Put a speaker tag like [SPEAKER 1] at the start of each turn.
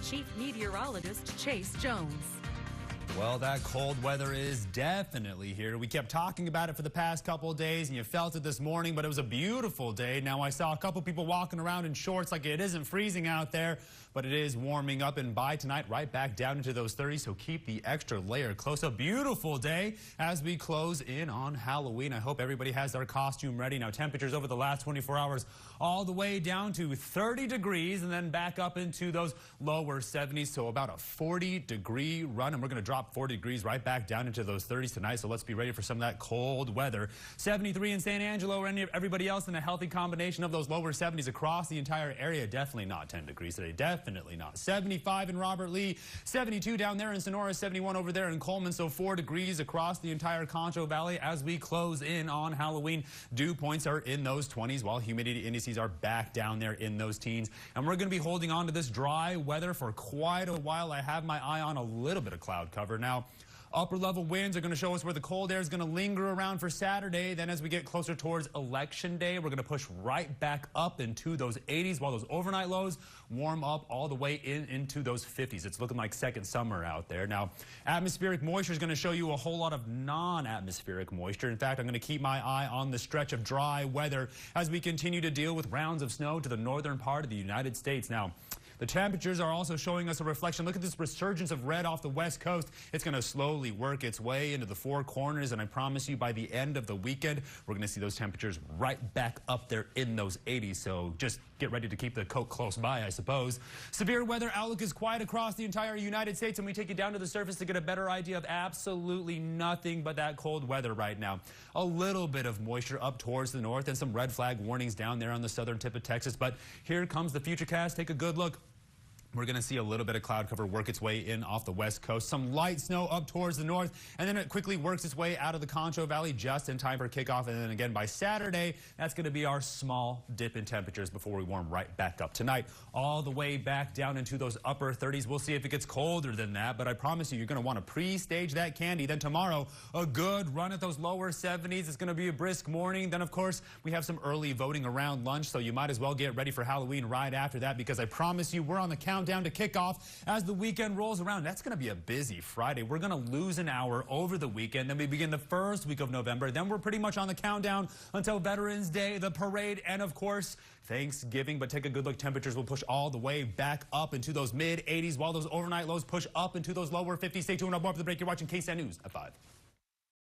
[SPEAKER 1] Chief Meteorologist Chase Jones.
[SPEAKER 2] Well, that cold weather is definitely here. We kept talking about it for the past couple of days, and you felt it this morning, but it was a beautiful day. Now, I saw a couple people walking around in shorts like it isn't freezing out there, but it is warming up, and by tonight, right back down into those 30s, so keep the extra layer close. A beautiful day as we close in on Halloween. I hope everybody has their costume ready. Now, temperatures over the last 24 hours all the way down to 30 degrees and then back up into those lower 70s, so about a 40-degree run, and we're going to drop 40 degrees right back down into those 30s tonight, so let's be ready for some of that cold weather. 73 in San Angelo, and everybody else in a healthy combination of those lower 70s across the entire area. Definitely not 10 degrees today. Definitely not. 75 in Robert Lee, 72 down there in Sonora, 71 over there in Coleman, so 4 degrees across the entire Concho Valley as we close in on Halloween. Dew points are in those 20s while humidity indices are back down there in those teens. And we're going to be holding on to this dry weather for quite a while. I have my eye on a little bit of cloud cover. Now, upper level winds are going to show us where the cold air is going to linger around for Saturday. Then as we get closer towards Election Day, we're going to push right back up into those 80s while those overnight lows warm up all the way into those 50s. It's looking like second summer out there. Now, atmospheric moisture is going to show you a whole lot of non-atmospheric moisture. In fact, I'm going to keep my eye on the stretch of dry weather as we continue to deal with rounds of snow to the northern part of the United States. Now, the temperatures are also showing us a reflection. Look at this resurgence of red off the west coast. It's going to slowly work its way into the four corners, and I promise you by the end of the weekend, we're going to see those temperatures right back up there in those 80s. So just get ready to keep the coat close by, I suppose. Severe weather outlook is quite across the entire United States, and we take you down to the surface to get a better idea of absolutely nothing but that cold weather right now. A little bit of moisture up towards the north and some red flag warnings down there on the southern tip of Texas. But here comes the futurecast. Take a good look. We're going to see a little bit of cloud cover work its way in off the west coast. Some light snow up towards the north, and then it quickly works its way out of the Concho Valley just in time for kickoff. And then again by Saturday, that's going to be our small dip in temperatures before we warm right back up tonight. All the way back down into those upper 30s. We'll see if it gets colder than that, but I promise you, you're going to want to pre-stage that candy. Then tomorrow, a good run at those lower 70s. It's going to be a brisk morning. Then, of course, we have some early voting around lunch, so you might as well get ready for Halloween right after that, because I promise you, we're on the countdown to kickoff as the weekend rolls around. That's going to be a busy Friday. We're going to lose an hour over the weekend. Then we begin the first week of November. Then we're pretty much on the countdown until Veterans Day, the parade, and of course, Thanksgiving. But take a good look. Temperatures will push all the way back up into those mid 80s while those overnight lows push up into those lower 50s. Stay tuned. I'll more for the break. You're watching KSAN News at 5.